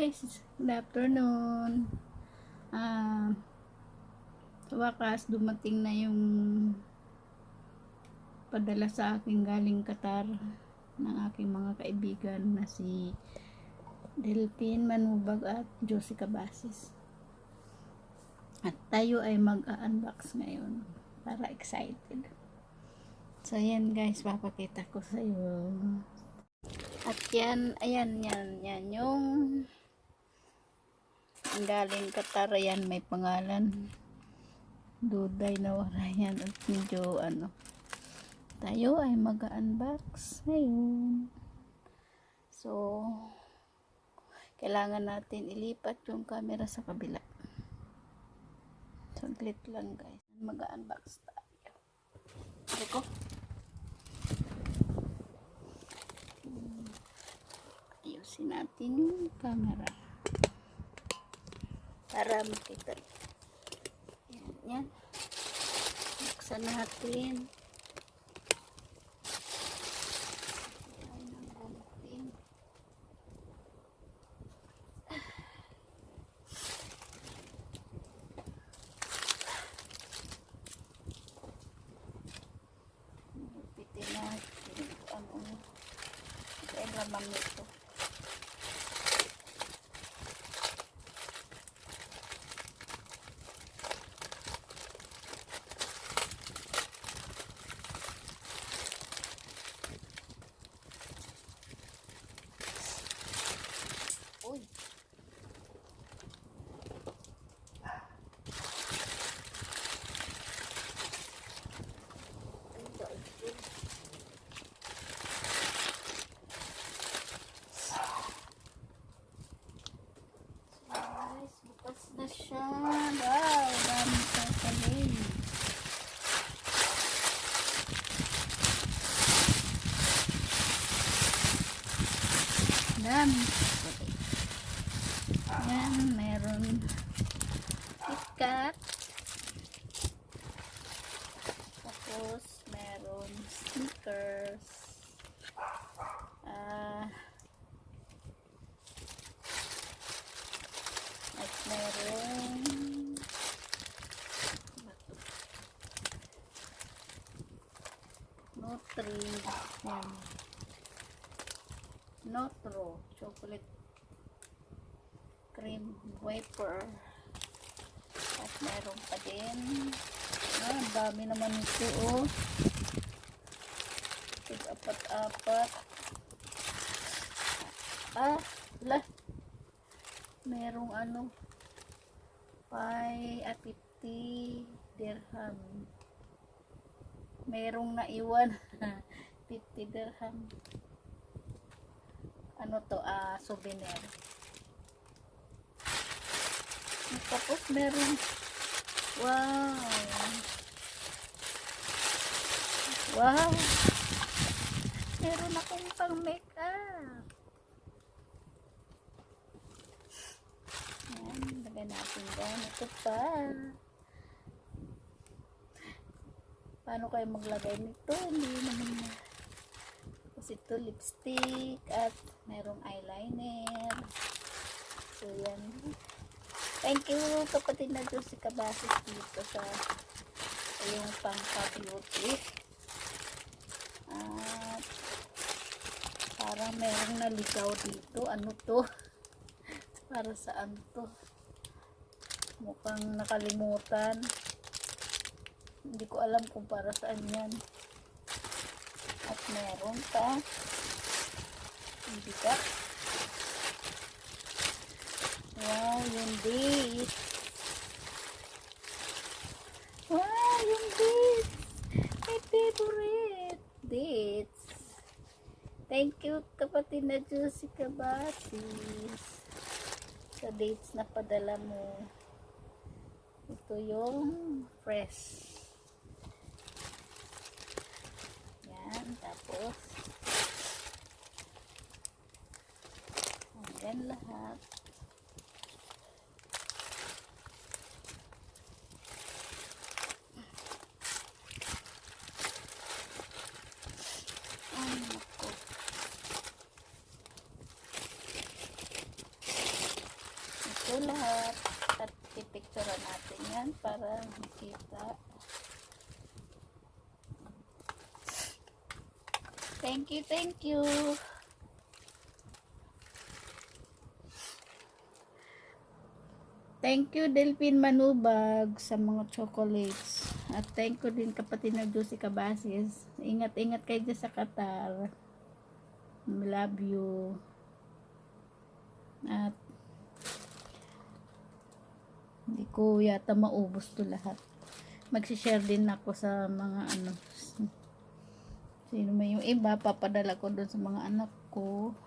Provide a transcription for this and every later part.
guys, good afternoon. Sa wakas dumating na yung padala sa akin galing Qatar ng aking mga kaibigan na si Delphine Manubag at Josie Cabasis. At tayo ay mag-unbox ngayon para excited. So yan guys, papakita ko sa iyo. At yan, ayan yung galing Qatar. Yan, may pangalan Duday na wala yan. At medyo tayo ay mag-unbox ngayon. So kailangan natin ilipat yung camera sa kabila. Saglit lang guys, mag-unbox tayo. Ito ayusin natin yung camera para makita. Yan. Buksan natin. Pitin natin ang laman nito. Bukas na siya. Wow, dami kakaling. Dami kakaling. Yan, meron KitKat. Tapos meron stickers. At meron Nutri, yan. Notro chocolate cream wafer. At meron pa din dami naman ito apat-apat. Merong 50 dirham. Merong naiwan 50 dirham. Souvenir. Tapos meron, wow, meron akong pang make-up. Yan, lagay natin dyan. Ito pa. Paano kayo maglagay nito? Hindi naman na. Tapos ito, lipstick. At merong eyeliner. So yan. Thank you kapatid na Josie Cabasis dito sa yung pang-beauty. At parang merong naligaw dito. Ano to? Para saan to? Mukhang nakalimutan. Hindi ko alam kung para saan yan. At meron pa bigat. Wow, yung dates. Wow, yung dates. My favorite dates. Thank you kapatid na Josie Cabasis sa dates na padala mo. Ito yung fresh. Yan, tapos ayan lahat. kayo lahat. At pipicturean natin yan para makita. Thank you, thank you. Thank you, Delphine Manubag, sa mga chocolates. At thank you din kapatid na Josie Cabasis. Ingat-ingat kayo dyan sa Qatar. Love you. At hindi ko yata maubos to lahat. Magsishare din ako sa mga sino may yung iba, papadala ko doon sa mga anak ko.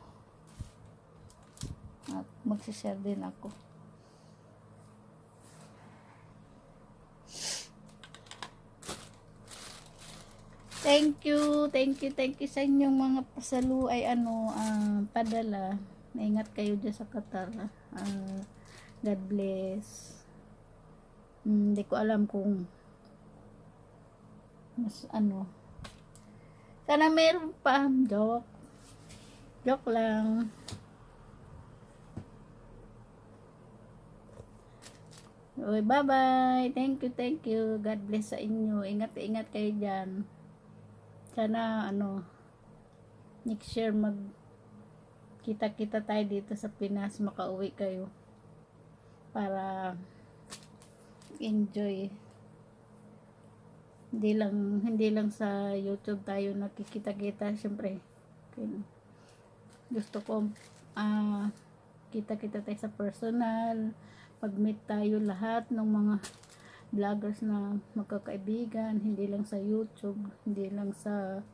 At magsishare din ako. Thank you sa inyong mga pasalu ay padala. Ingat kayo dyan sa Qatar. God bless. Hindi ko alam kung mas sana meron pa. Joke lang. Okay, bye-bye. Thank you. God bless sa inyo. Ingat kayo dyan. Sana next year kita tayo dito sa Pinas, makauwi kayo para enjoy. Hindi lang sa YouTube tayo nakikita-kita. Syempre gusto ko kita tayo sa personal, pag-meet tayo lahat ng mga vloggers na magkakaibigan, hindi lang sa YouTube, hindi lang sa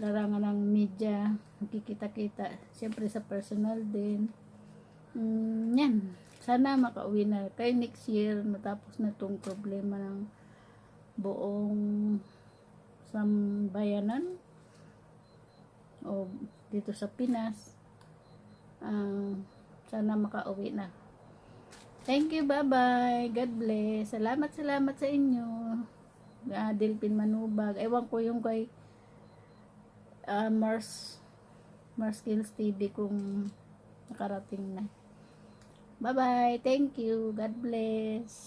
larangan ng media, nakikita-kita, siyempre sa personal din. Yan, sana makauwi na kayo next year, matapos na tong problema ng buong sambayanan o dito sa Pinas. Sana makauwi na. Thank you, bye-bye. God bless. Salamat sa inyo. Delphine Manubag. Ewan ko yung kay Mars Kills TV kung nakarating na. Bye-bye. Thank you. God bless.